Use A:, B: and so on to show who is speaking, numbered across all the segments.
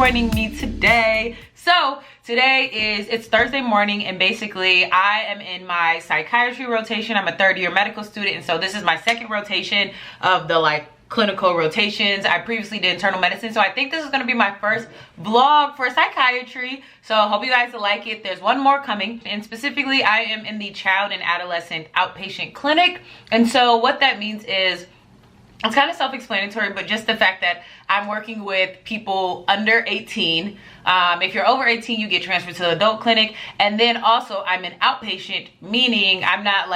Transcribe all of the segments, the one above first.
A: joining me today. So today it's Thursday morning, and basically I am in my psychiatry rotation. I'm a third-year medical student, and so this is my second rotation of the clinical rotations. I previously did internal medicine, so I think this is going to be my first vlog for psychiatry. So I hope you guys will like it. There's one more coming, and specifically I am in the child and adolescent outpatient clinic. And so what that means is, it's kind of self-explanatory, but just the fact that I'm working with people under 18. If you're over 18, you get transferred to the adult clinic. And then also I'm an outpatient, meaning I'm not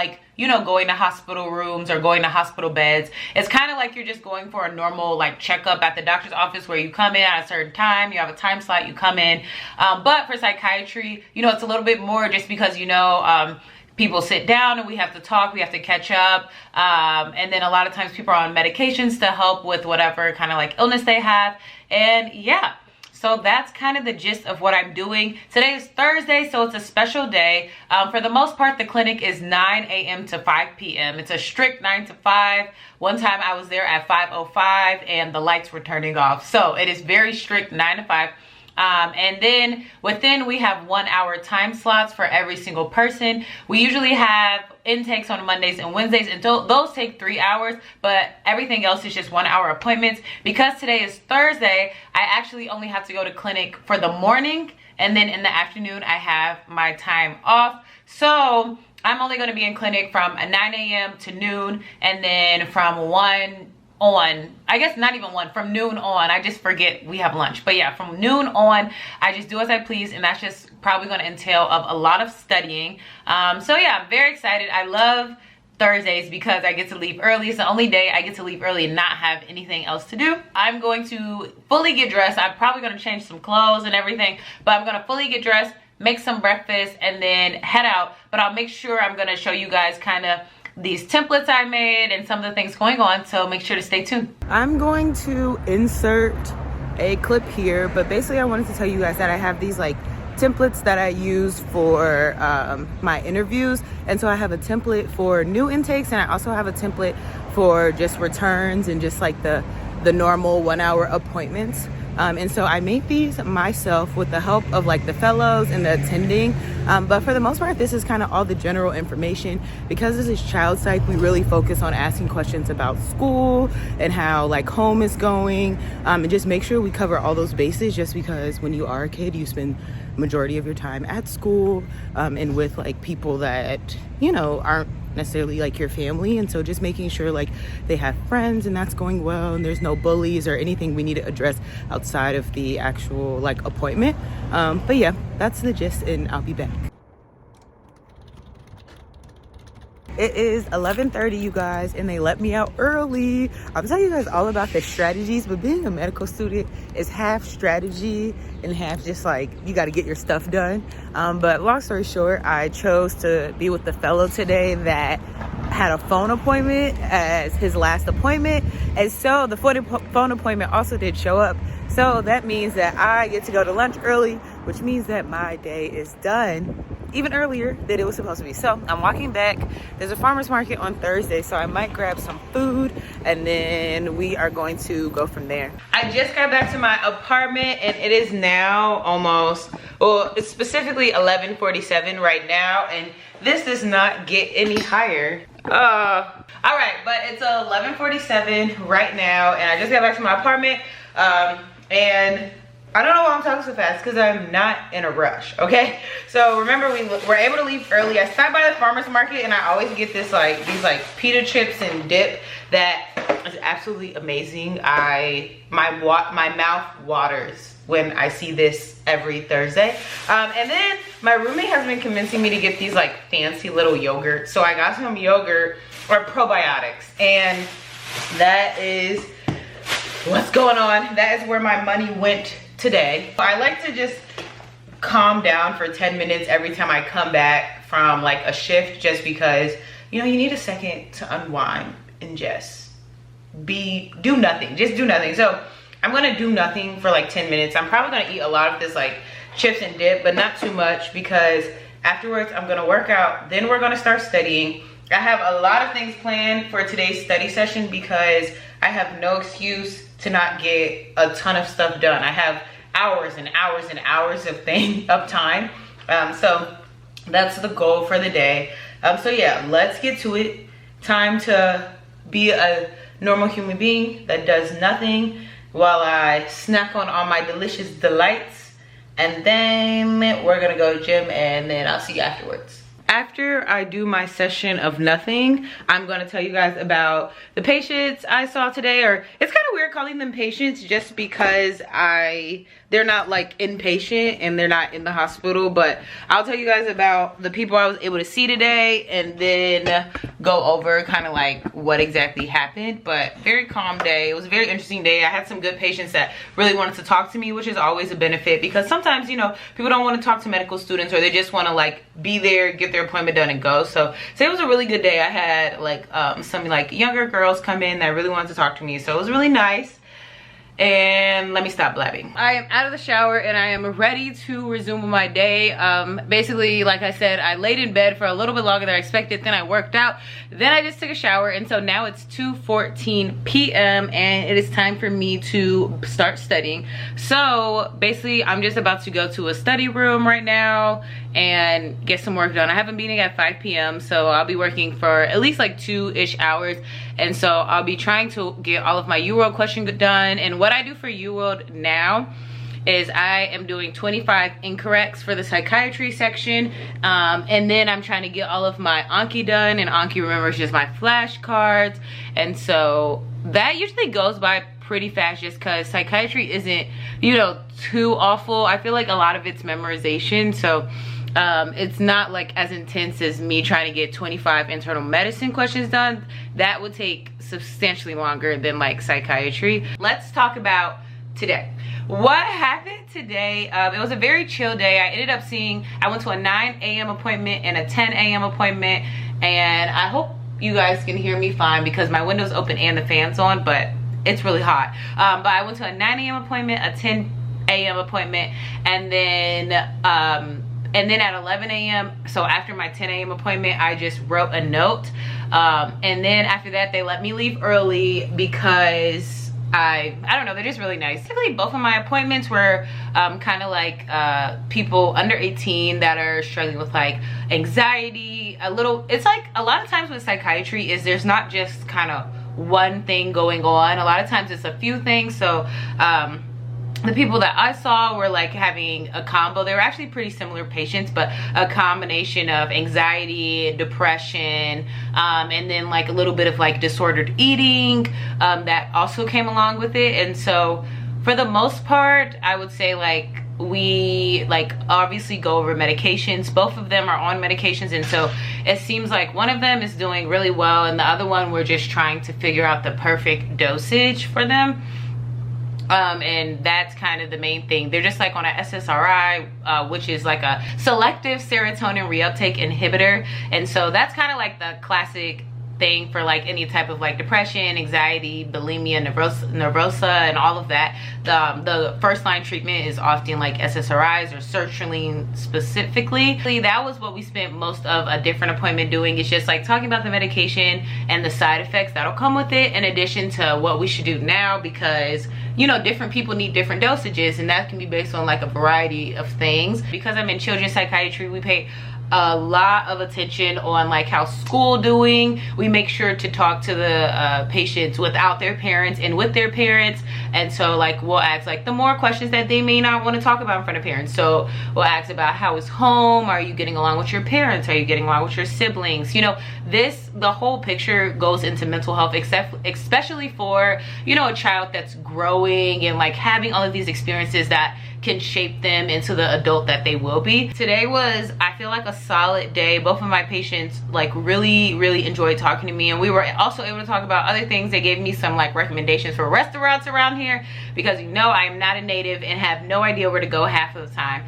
A: going to hospital rooms or going to hospital beds. It's kind of like you're just going for a normal checkup at the doctor's office, where you come in at a certain time, you have a time slot, you come in. But for psychiatry, it's a little bit more, just because people sit down and we have to talk, we have to catch up. And then a lot of times people are on medications to help with whatever kind of illness they have. And yeah, so that's kind of the gist of what I'm doing. Today is Thursday, so it's a special day. For the most part, the clinic is 9 a.m. to 5 p.m. It's a strict 9 to 5. One time I was there at 5:05 and the lights were turning off. So it is very strict 9 to 5. And then within, we have 1 hour time slots for every single person. We usually have intakes on Mondays and Wednesdays, and those take 3 hours, but everything else is just 1 hour appointments. Because today is Thursday, I actually only have to go to clinic for the morning, and then in the afternoon I have my time off. So I'm only going to be in clinic from 9 a.m. to noon, and then from 1 on, I guess not even 1, from noon on, I just forget we have lunch. But yeah, from noon on, I just do as I please, and that's just probably going to entail of a lot of studying. So yeah, I'm very excited. I love Thursdays because I get to leave early. It's the only day I get to leave early and not have anything else to do. I'm going to fully get dressed. I'm probably going to change some clothes and everything, but I'm going to fully get dressed, make some breakfast, and then head out. But I'll make sure I'm going to show you guys kind of these templates I made and some of the things going on, so make sure to stay tuned. I'm going to insert a clip here, but basically I wanted to tell you guys that I have these templates that I use for my interviews. And so I have a template for new intakes, and I also have a template for just returns and just the normal 1 hour appointments. And so I made these myself with the help of the fellows and the attending. But for the most part, this is kind of all the general information. Because this is child psych, we really focus on asking questions about school and how home is going, and just make sure we cover all those bases, just because when you are a kid, you spend majority of your time at school, and with people that aren't necessarily your family. And so just making sure they have friends and that's going well, and there's no bullies or anything we need to address outside of the actual appointment. But yeah, that's the gist, and I'll be back. It is 11:30, you guys, and they let me out early. I'm telling you guys all about the strategies, but being a medical student is half strategy and half just you got to get your stuff done. But long story short, I chose to be with the fellow today that had a phone appointment as his last appointment, and so the phone appointment also did show up. So that means that I get to go to lunch early, which means that my day is done even earlier than it was supposed to be. So I'm walking back. There's a farmer's market on Thursday, so I might grab some food, and then we are going to go from there. I just got back to my apartment, and it is now almost, well, it's specifically 11:47 right now, and this does not get any higher. All right, but it's 11:47 right now, and I just got back to my apartment, and I don't know why I'm talking so fast, because I'm not in a rush, okay? So remember, we were able to leave early. I stopped by the farmer's market, and I always get this these pita chips and dip that is absolutely amazing. My mouth waters when I see this every Thursday. And then my roommate has been convincing me to get these fancy little yogurt. So I got some yogurt or probiotics, and that is what's going on. That is where my money went today. I like to just calm down for 10 minutes every time I come back from a shift, just because you need a second to unwind and just do nothing. Just do nothing. So I'm gonna do nothing for 10 minutes. I'm probably gonna eat a lot of this chips and dip, but not too much, because afterwards I'm gonna work out, then we're gonna start studying. I have a lot of things planned for today's study session, because I have no excuse to not get a ton of stuff done. I have hours and hours and hours of time. So that's the goal for the day. So yeah, let's get to it. Time to be a normal human being that does nothing while I snack on all my delicious delights. And then we're gonna go to the gym, and then I'll see you afterwards. After I do my session of nothing, I'm gonna tell you guys about the patients I saw today. Or it's kind of weird calling them patients just because they're not like inpatient and they're not in the hospital, but I'll tell you guys about the people I was able to see today and then go over kind of like what exactly happened. But very calm day. It was a very interesting day. I had some good patients that really wanted to talk to me, which is always a benefit, because sometimes, you know, people don't want to talk to medical students, or they just want to like be there, get their appointment done and go. So today was a really good day. I had like some like younger girls come in that really wanted to talk to me, so it was really nice. And let me stop blabbing. I am out of the shower and I am ready to resume my day. Basically, like I said, I laid in bed for a little bit longer than I expected. Then I worked out. Then I just took a shower, and so now it's 2:14 p.m. and it is time for me to start studying. So basically, I'm just about to go to a study room right now and get some work done. I have a meeting at 5 p.m. so I'll be working for at least like 2-ish hours, and so I'll be trying to get all of my UWorld questions done. And what I do for UWorld now is I am doing 25 incorrects for the psychiatry section, and then I'm trying to get all of my Anki done, and Anki, remember, is just my flashcards. And so that usually goes by pretty fast just because psychiatry isn't, you know, too awful. I feel like a lot of it's memorization, so it's not like as intense as me trying to get 25 internal medicine questions done. That would take substantially longer than like psychiatry. Let's talk about today. What happened today? It was a very chill day. I went to a 9 a.m. appointment and a 10 a.m. appointment, and I hope you guys can hear me fine because my window's open and the fan's on, but it's really hot. But I went to a 9 a.m. appointment, a 10 a.m. appointment, and then at 11 a.m. so after my 10 a.m. appointment, I just wrote a note, and then after that they let me leave early because I don't know, they're just really nice. Typically both of my appointments were kind of like people under 18 that are struggling with like anxiety. It's like a lot of times with psychiatry is there's not just kind of one thing going on. A lot of times it's a few things. So the people that I saw were like having a combo. They were actually pretty similar patients, but a combination of anxiety, depression, and then like a little bit of like disordered eating that also came along with it. And so for the most part, I would say like we like obviously go over medications. Both of them are on medications, and so it seems like one of them is doing really well and the other one we're just trying to figure out the perfect dosage for them. And that's kind of the main thing. They're just like on an SSRI, which is like a selective serotonin reuptake inhibitor. And so that's kind of like the classic thing for like any type of like depression, anxiety, bulimia, nervosa, and all of that. The first line treatment is often like SSRIs or sertraline specifically. That was what we spent most of a different appointment doing. It's just like talking about the medication and the side effects that'll come with it, in addition to what we should do now, because you know, different people need different dosages, and that can be based on like a variety of things. Because I'm in children's psychiatry, we pay a lot of attention on like how school doing. We make sure to talk to the patients without their parents and with their parents. And so like we'll ask like the more questions that they may not want to talk about in front of parents. So we'll ask about how is home, are you getting along with your parents, are you getting along with your siblings. You know, the whole picture goes into mental health, especially for, you know, a child that's growing and like having all of these experiences that can shape them into the adult that they will be. Today was, I feel like, a solid day. Both of my patients like really enjoyed talking to me, and we were also able to talk about other things. They gave me some like recommendations for restaurants around here, because you know I am not a native and have no idea where to go half of the time.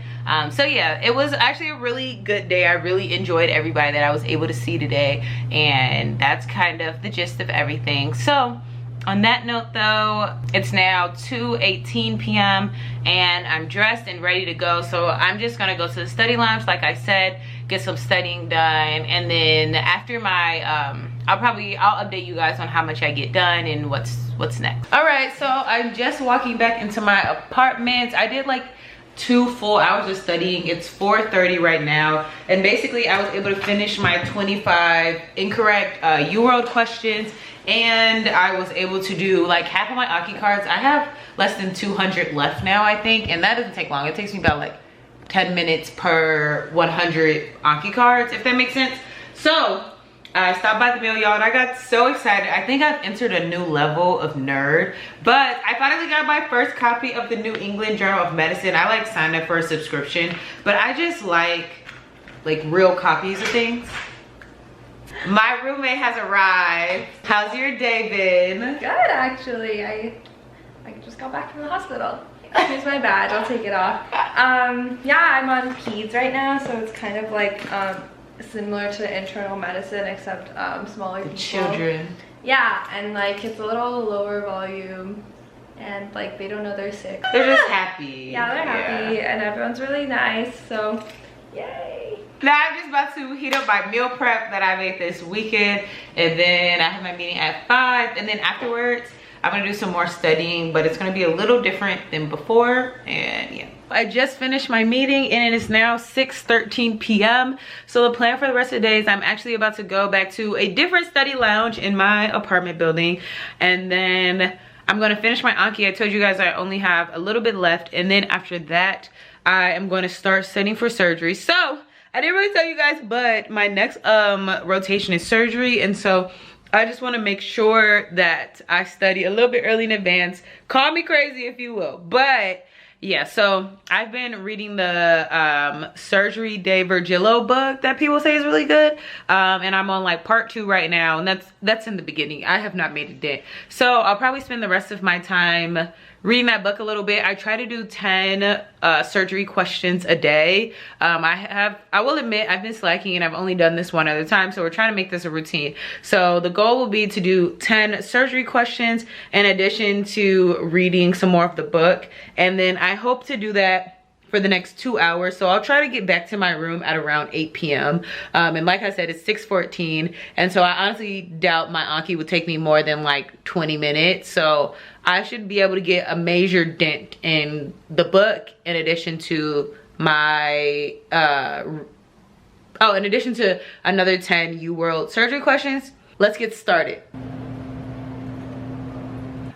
A: So yeah, it was actually a really good day. I really enjoyed everybody that I was able to see today, and that's kind of the gist of everything. So on that note though, it's now 2:18 p.m. and I'm dressed and ready to go. So I'm just gonna go to the study lounge, like I said, get some studying done, and then after my I'll update you guys on how much I get done and what's next. All right, so I'm just walking back into my apartment. I did like 2 full hours of studying. It's 4:30 right now, and basically I was able to finish my 25 incorrect UWorld questions, and I was able to do like half of my Anki cards. I have less than 200 left now, I think, and that doesn't take long. It takes me about like 10 minutes per 100 Anki cards, if that makes sense. So I stopped by the mail, y'all, and I got so excited. I think I've entered a new level of nerd, but I finally got my first copy of the New England Journal of Medicine. I like signed up for a subscription, but I just like real copies of things. My roommate has arrived. How's your day been?
B: Good, actually. I just got back from the hospital. Here's my badge, I'll take it off. Yeah, I'm on peds right now, so it's kind of like similar to internal medicine, except smaller people.
A: Children.
B: Yeah, and like it's a little lower volume, and like they don't know they're sick.
A: They're just happy.
B: Yeah, they're happy, and everyone's really nice, so yay.
A: Now I'm just about to heat up my meal prep that I made this weekend, and then I have my meeting at 5, and then afterwards I'm gonna do some more studying, but it's gonna be a little different than before, and yeah. I just finished my meeting and it is now 6:13 p.m. So the plan for the rest of the day is I'm actually about to go back to a different study lounge in my apartment building, and then I'm gonna finish my Anki. I told you guys I only have a little bit left, and then after that I am going to start studying for surgery. So I didn't really tell you guys, but my next rotation is surgery, and so I just want to make sure that I study a little bit early in advance. Call me crazy if you will, but yeah, so I've been reading the Surgery de Virgilio book that people say is really good, and I'm on like part 2 right now, and that's in the beginning. I have not made it yet, so I'll probably spend the rest of my time reading that book a little bit. I try to do 10 surgery questions a day. I will admit I've been slacking and I've only done this one other time, so we're trying to make this a routine. So the goal will be to do 10 surgery questions in addition to reading some more of the book, and then I hope to do that for the next 2 hours. So I'll try to get back to my room at around 8 p.m. And like I said, it's 6:14, and so I honestly doubt my Anki would take me more than like 20 minutes. So I should be able to get a major dent in the book in addition to my in addition to another 10 UWorld surgery questions. Let's get started.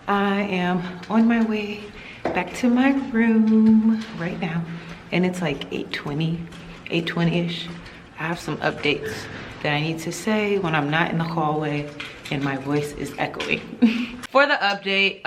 A: I am on my way back to my room right now, and it's like 8:20-ish. I have some updates that I need to say when I'm not in the hallway and my voice is echoing. For the update,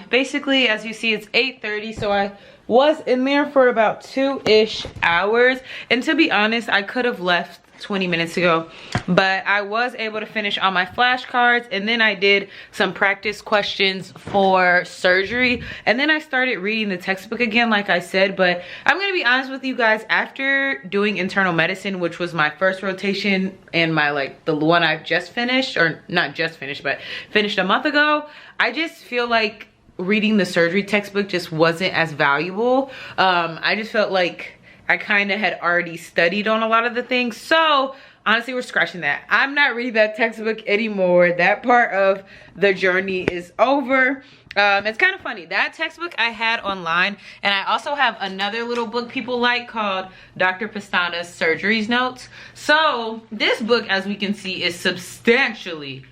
A: basically as you see it's 8:30, so I was in there for about 2-ish hours, and to be honest I could have left 20 minutes ago, but I was able to finish all my flashcards, and then I did some practice questions for surgery, and then I started reading the textbook again like I said. But I'm gonna be honest with you guys, after doing internal medicine, which was my first rotation and my the one I've just finished, or not just finished but finished a month ago, I just feel like reading the surgery textbook just wasn't as valuable. I just felt like I kind of had already studied on a lot of the things. So honestly, we're scratching that. I'm not reading that textbook anymore. That part of the journey is over. It's kind of funny. That textbook I had online, and I also have another little book people like called Dr. Pastana's Surgeries Notes. So this book, as we can see, is substantially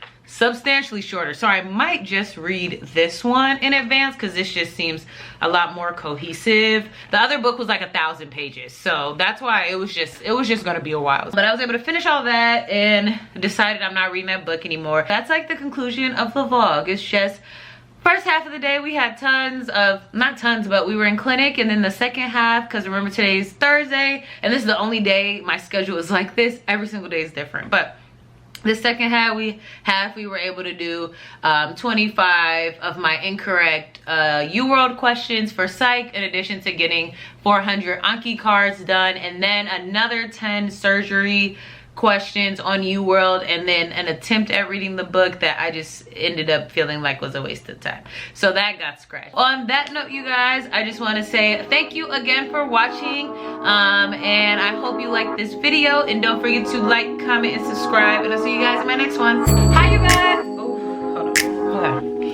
A: shorter, so I might just read this one in advance because this just seems a lot more cohesive. The other book was like 1,000 pages, so that's why it was just gonna be a while. But I was able to finish all that and decided I'm not reading that book anymore. That's like the conclusion of the vlog. It's just first half of the day we had not tons, but we were in clinic, and then the second half, because remember today's Thursday and this is the only day my schedule is like this. Every single day is different, but the second half we were able to do 25 of my incorrect UWorld questions for psych, in addition to getting 400 Anki cards done, and then another 10 surgery questions on UWorld and then an attempt at reading the book that I just ended up feeling like was a waste of time. So that got scratched. On that note, you guys, I just want to say thank you again for watching. And I hope you liked this video. And don't forget to like, comment, and subscribe. And I'll see you guys in my next one. Hi, you guys. Oh.